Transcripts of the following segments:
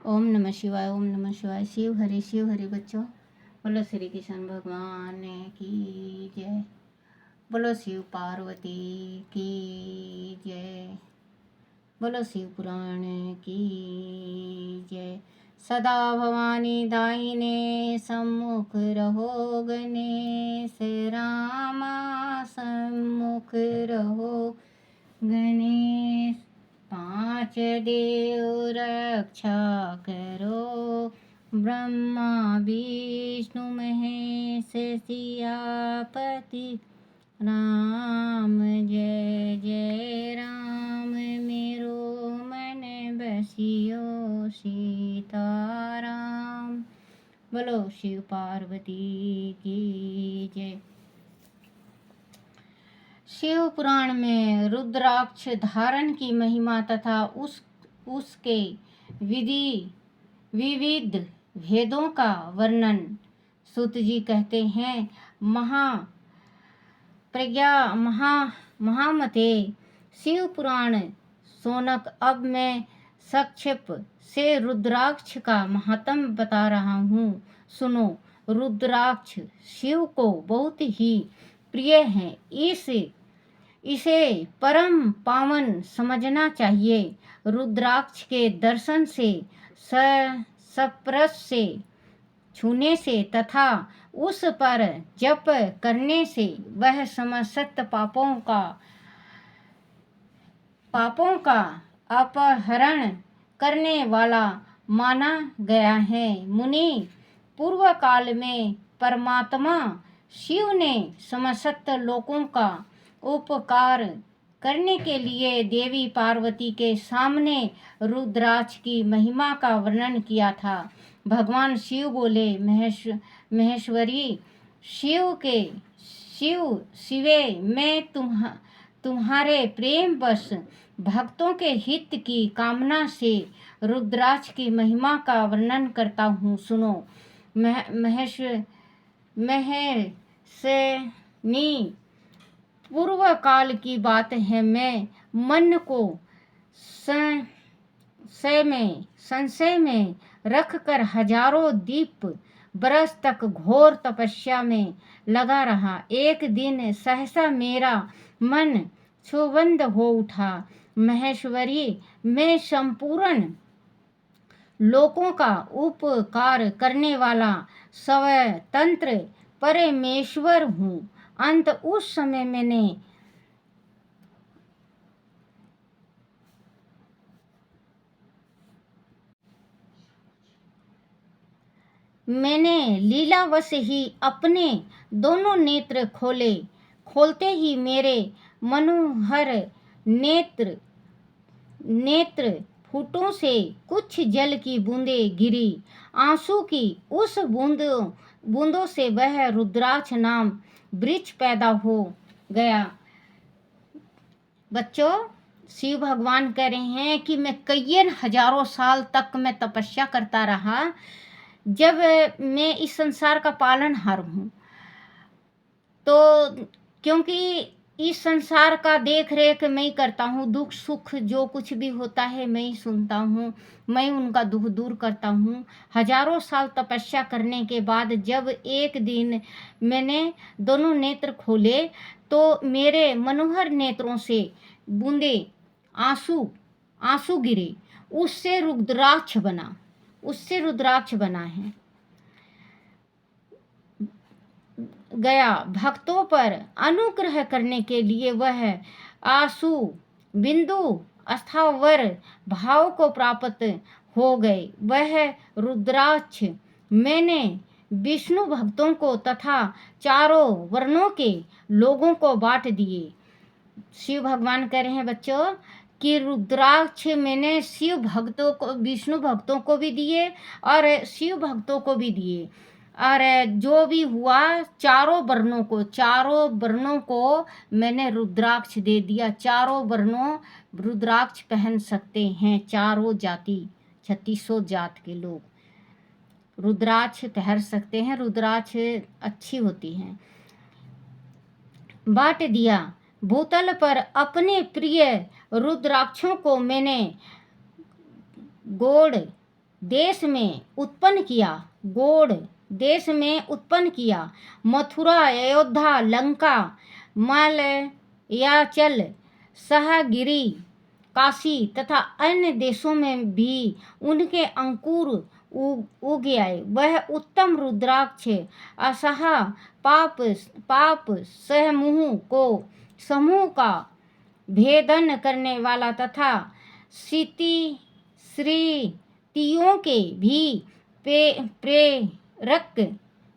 ओम नमः शिवाय। ओम नमः शिवाय। शिव हरि बच्चों। बोलो श्री कृष्ण भगवान की जय। बोलो शिव पार्वती की जय। बोलो शिव पुराण की जय। सदा भवानी दाहिने सम्मुख रहो, गणेश रामा सम्मुख रहो। गणेश पांच देव रक्षा करो, ब्रह्मा विष्णु महेश सियापति राम। जय जय राम मेरो मन बसियो सीताराम। बोलो शिव पार्वती की जय। शिव पुराण में रुद्राक्ष धारण की महिमा तथा उसके विविध भेदों का वर्णन सूत जी कहते हैं। महामते शिव पुराण सोनक। अब मैं संक्षेप से रुद्राक्ष का महात्म बता रहा हूँ, सुनो। रुद्राक्ष शिव को बहुत ही प्रिय है। इसे परम पावन समझना चाहिए। रुद्राक्ष के दर्शन से, स्पर्श से, छूने से तथा उस पर जप करने से वह समस्त पापों का अपहरण करने वाला माना गया है। मुनि पूर्व काल में परमात्मा शिव ने समस्त लोकों का उपकार करने के लिए देवी पार्वती के सामने रुद्राक्ष की महिमा का वर्णन किया था। भगवान शिव बोले, महेश्वरी शिवे, मैं तुम्हारे प्रेम बस भक्तों के हित की कामना से रुद्राक्ष की महिमा का वर्णन करता हूँ, सुनो। महेशनी पूर्व काल की बात है। मैं मन को संशय में रखकर हजारों दीप बरस तक घोर तपस्या में लगा रहा। एक दिन सहसा मेरा मन क्षुब्ध हो उठा। महेश्वरी, मैं संपूर्ण लोकों का उपकार करने वाला स्वतंत्र परमेश्वर हूँ। अंत उस समय मैंने लीलावश ही अपने दोनों नेत्र खोले। खोलते ही मेरे मनोहर नेत्र फूटों से कुछ जल की बूंदें गिरी। आंसू की उस बूंदों से वह रुद्राक्ष नाम वृक्ष पैदा हो गया। बच्चों, शिव भगवान कह रहे हैं कि मैं कई हजारों साल तक मैं तपस्या करता रहा। जब मैं इस संसार का पालनहार हूँ, तो क्योंकि इस संसार का देख रेख मैं ही करता हूँ। दुख सुख जो कुछ भी होता है मैं ही सुनता हूँ, मैं उनका दुख दूर करता हूँ। हजारों साल तपस्या करने के बाद जब एक दिन मैंने दोनों नेत्र खोले तो मेरे मनोहर नेत्रों से बूंदे आंसू गिरे। उससे रुद्राक्ष बना है गया। भक्तों पर अनुग्रह करने के लिए वह आंसू बिंदु स्थावर भाव को प्राप्त हो गए। वह रुद्राक्ष मैंने विष्णु भक्तों को तथा चारों वर्णों के लोगों को बांट दिए। शिव भगवान कह रहे हैं बच्चों कि रुद्राक्ष मैंने शिव भक्तों को, विष्णु भक्तों को भी दिए और शिव भक्तों को भी दिए। और जो भी हुआ चारों वर्णों को मैंने रुद्राक्ष दे दिया। चारों वर्णों रुद्राक्ष पहन सकते हैं। चारों जाति 3600 जात के लोग रुद्राक्ष पहन सकते हैं। रुद्राक्ष अच्छी होती हैं। बांट दिया। भूतल पर अपने प्रिय रुद्राक्षों को मैंने देश में उत्पन्न किया, गौड़ देश में उत्पन्न किया, मथुरा, अयोध्या, लंका, मलयाचल, सहगिरी, काशी तथा अन्य देशों में भी उनके अंकुर उग आए। वह उत्तम रुद्राक्ष असह पाप समूह का भेदन करने वाला तथा स्त्रियों के भी प्रेरक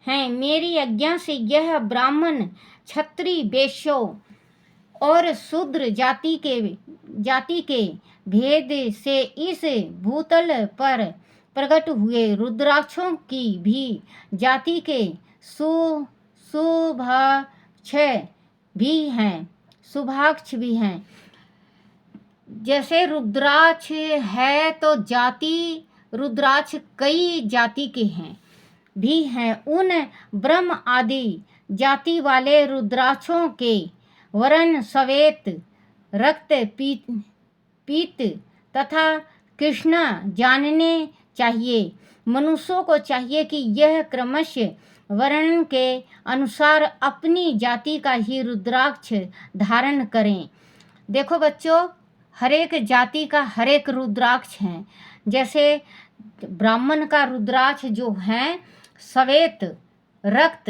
हैं। मेरी आज्ञा से यह ब्राह्मण, क्षत्रिय, वैश्यों और शूद्र जाति के भेद से इस भूतल पर प्रकट हुए रुद्राक्षों की भी जाति के शुभाक्ष भी हैं। जैसे रुद्राक्ष है तो जाति रुद्राक्ष कई जाति के हैं भी हैं। उन ब्रह्म आदि जाति वाले रुद्राक्षों के वर्ण श्वेत, रक्त, पीत तथा कृष्ण जानने चाहिए। मनुष्यों को चाहिए कि यह क्रमशः वर्ण के अनुसार अपनी जाति का ही रुद्राक्ष धारण करें। देखो बच्चों, हर एक जाति का हर एक रुद्राक्ष है। जैसे ब्राह्मण का रुद्राक्ष जो है श्वेत, रक्त,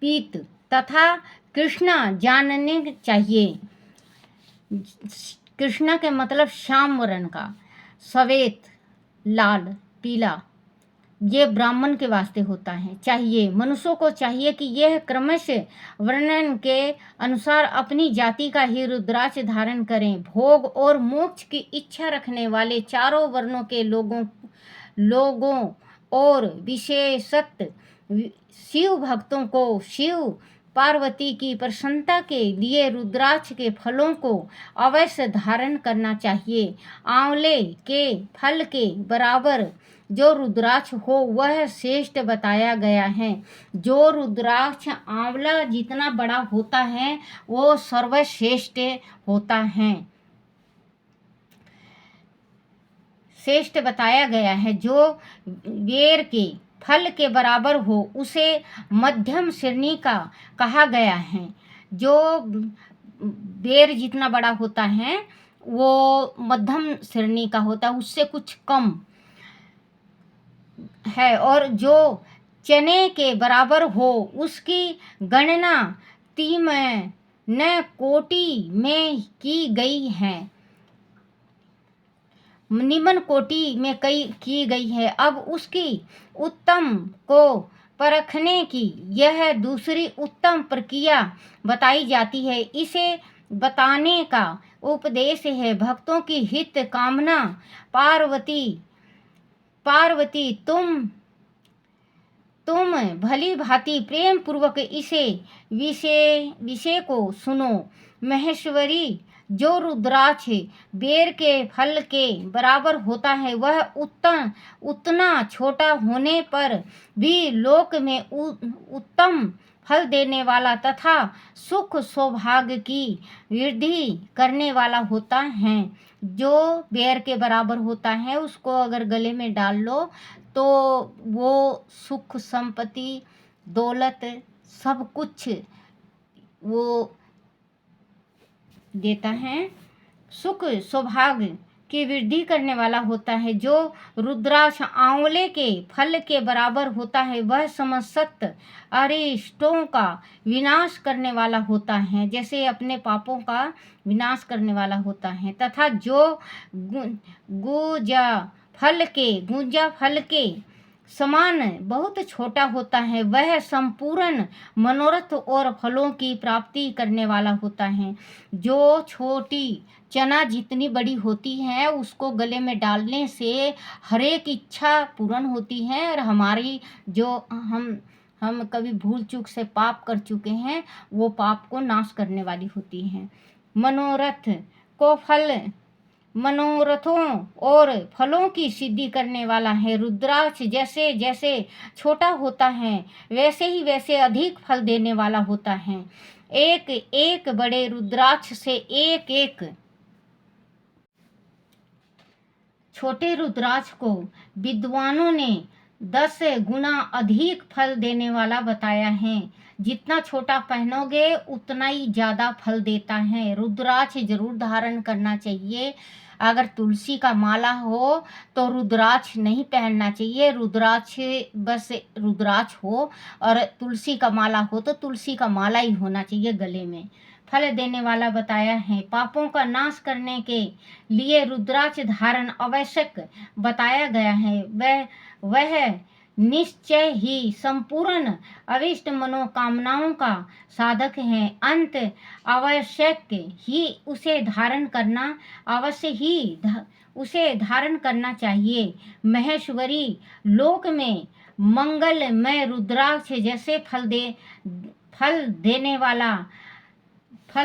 पीत तथा कृष्णा जानने चाहिए। कृष्णा के मतलब श्याम वर्ण का, श्वेत लाल, पीला, ये ब्राह्मण के वास्ते होता है। चाहिए मनुष्यों को चाहिए कि यह क्रमशः वर्णन के अनुसार अपनी जाति का ही रुद्राक्ष धारण करें। भोग और मोक्ष की इच्छा रखने वाले चारों वर्णों के लोगों और विशेषत शिव भक्तों को शिव पार्वती की प्रसन्नता के लिए रुद्राक्ष के फलों को अवश्य धारण करना चाहिए। आंवले के फल के बराबर जो रुद्राक्ष हो वह श्रेष्ठ बताया गया है। जो रुद्राक्ष आंवला जितना बड़ा होता है वो सर्वश्रेष्ठ होता है। श्रेष्ठ बताया गया है। जो बेर के फल के बराबर हो उसे मध्यम श्रेणी का कहा गया है। जो बेर जितना बड़ा होता है वो मध्यम श्रेणी का होता है, उससे कुछ कम है। और जो चने के बराबर हो उसकी गणना तिमन कोटि में की गई है, निम्न कोटि में की गई है। अब उसकी उत्तम को परखने की यह दूसरी उत्तम प्रक्रिया बताई जाती है। इसे बताने का उपदेश है भक्तों की हित कामना। पार्वती तुम भली भांति प्रेम पूर्वक इसे विषय को सुनो। महेश्वरी, जो रुद्राक्ष बेर के फल के बराबर होता है वह उतना छोटा होने पर भी लोक में उत्तम फल देने वाला तथा सुख सौभाग्य की वृद्धि करने वाला होता है। जो बेर के बराबर होता है उसको अगर गले में डाल लो तो वो सुख, संपत्ति, दौलत सब कुछ वो देता है, सुख सौभाग्य की वृद्धि करने वाला होता है। जो रुद्राक्ष आंवले के फल के बराबर होता है वह समस्त अरिष्टों का विनाश करने वाला होता है, जैसे अपने पापों का विनाश करने वाला होता है। तथा जो गुंजा फल के समान बहुत छोटा होता है वह संपूर्ण मनोरथ और फलों की प्राप्ति करने वाला होता है। जो छोटी चना जितनी बड़ी होती है उसको गले में डालने से हर एक इच्छा पूर्ण होती है और हमारी जो हम कभी भूल चूक से पाप कर चुके हैं वो पाप को नाश करने वाली होती है। मनोरथों और फलों की सिद्धि करने वाला है। रुद्राक्ष जैसे जैसे छोटा होता है वैसे ही वैसे अधिक फल देने वाला होता है। एक एक बड़े रुद्राक्ष से एक एक छोटे रुद्राक्ष को विद्वानों ने 10 गुना अधिक फल देने वाला बताया है। जितना छोटा पहनोगे उतना ही ज़्यादा फल देता है। रुद्राक्ष जरूर धारण करना चाहिए। अगर तुलसी का माला हो तो रुद्राक्ष नहीं पहनना चाहिए। रुद्राक्ष बस रुद्राक्ष हो, और तुलसी का माला हो तो तुलसी का माला ही होना चाहिए गले में। फल देने वाला बताया है। पापों का नाश करने के लिए रुद्राक्ष धारण आवश्यक बताया गया है। वह निश्चय ही संपूर्ण अविष्ट मनोकामनाओं का साधक है। अंत आवश्यक ही उसे धारण करना उसे धारण करना चाहिए। महेश्वरी लोक में मंगलमय रुद्राक्ष जैसे फल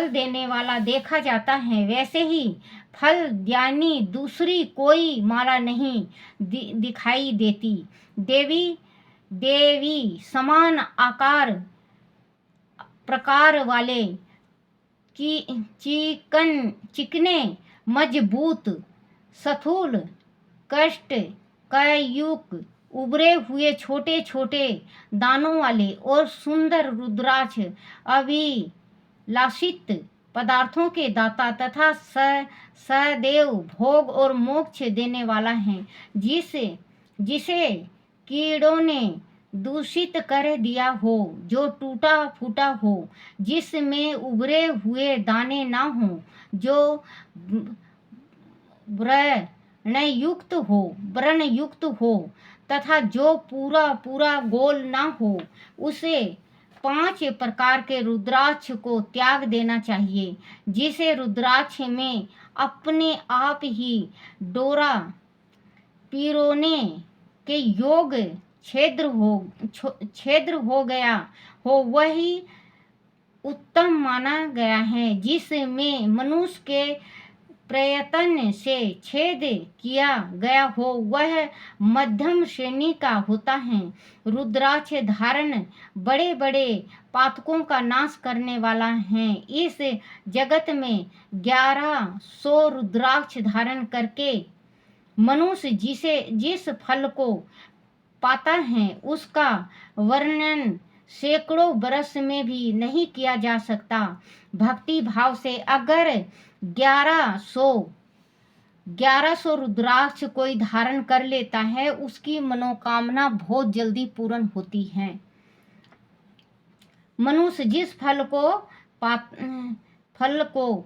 देने वाला देखा जाता है, वैसे ही फल ज्ञानी दूसरी कोई माला नहीं दिखाई देती। देवी समान आकार प्रकार वाले चिकने मजबूत स्थूल कष्ट कायुक उभरे हुए छोटे छोटे दानों वाले और सुंदर रुद्राक्ष अभिलाषित पदार्थों के दाता तथा सदैव भोग और मोक्ष देने वाला है। जिसे कीड़ों ने दूषित कर दिया हो, जो टूटा फूटा हो, जिसमें उभरे हुए दाने ना हो, जो व्रण युक्त हो तथा जो पूरा गोल ना हो, उसे 5 प्रकार के रुद्राक्ष को त्याग देना चाहिए। जिसे रुद्राक्ष में अपने आप ही डोरा पिरोने के योग छेद्र हो गया हो, वही उत्तम माना गया है। जिसमें मनुष्य के प्रयत्न से छेद किया गया हो, वह मध्यम श्रेणी का होता है। रुद्राक्ष धारण बड़े बड़े पातकों का नाश करने वाला है। इस जगत में 1100 रुद्राक्ष धारण करके मनुष्य जिस फल को पाता है, उसका वर्णन सैकड़ों बरस में भी नहीं किया जा सकता। भक्ति भाव से अगर 1100 रुद्राक्ष कोई धारण कर लेता है, उसकी मनोकामना बहुत जल्दी पूर्ण होती है। मनुष्य जिस फल को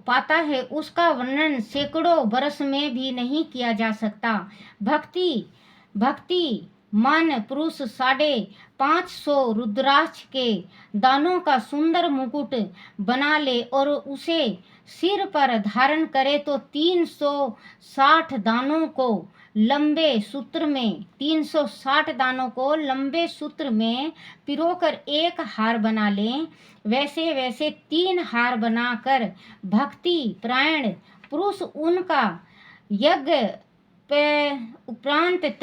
पाता है, उसका वर्णन सैकड़ों बरस में भी नहीं किया जा सकता। भक्ति मान पुरुष 550 रुद्राक्ष के दानों का सुंदर मुकुट बना ले और उसे सिर पर धारण करे तो 360 दानों को लंबे सूत्र में पिरोकर एक हार बना लें। वैसे 3 हार बनाकर भक्ति प्राण पुरुष उनका यज्ञ उपरांत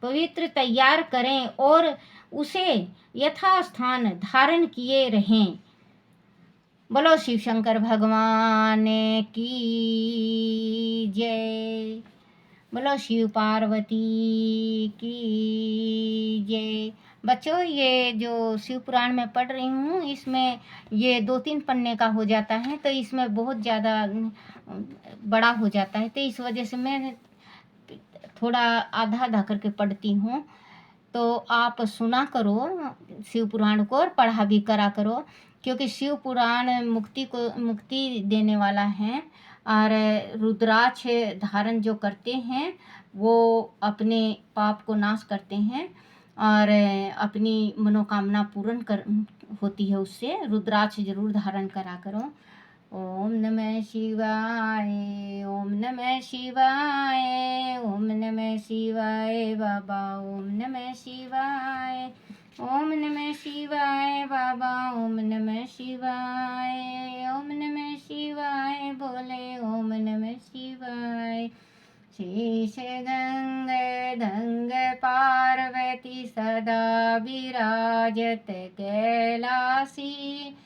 पवित्र तैयार करें और उसे यथास्थान धारण किए रहें। बोलो शिव शंकर भगवान की जय। बोलो शिव पार्वती की जय। बच्चों, ये जो शिव पुराण में पढ़ रही हूँ, इसमें ये 2-3 पन्ने का हो जाता है, तो इसमें बहुत ज़्यादा बड़ा हो जाता है, तो इस वजह से मैं थोड़ा आधा करके पढ़ती हूँ। तो आप सुना करो शिव पुराण को और पढ़ा भी करा करो, क्योंकि शिव पुराण मुक्ति देने वाला है। और रुद्राक्ष धारण जो करते हैं वो अपने पाप को नाश करते हैं और अपनी मनोकामना पूर्ण होती है उससे। रुद्राक्ष जरूर धारण करा करो। ओम नमः शिवाय, ओम नमः शिवाय, ओम नमः शिवाय बाबा, ओम नमः शिवाय, ओम नमः शिवाय बाबा, ओम नमः शिवाय, ओम नमः शिवाय बोले, ओम नमः शिवाय। शेष गंग पार्वती सदा विराजत कैलासी,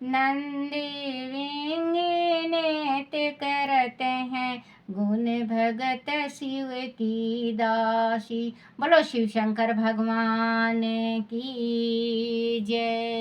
नंदी विंगी नेत करत हैं, गुण भगत शिव की दासी। बोलो शिव शंकर भगवान की जय।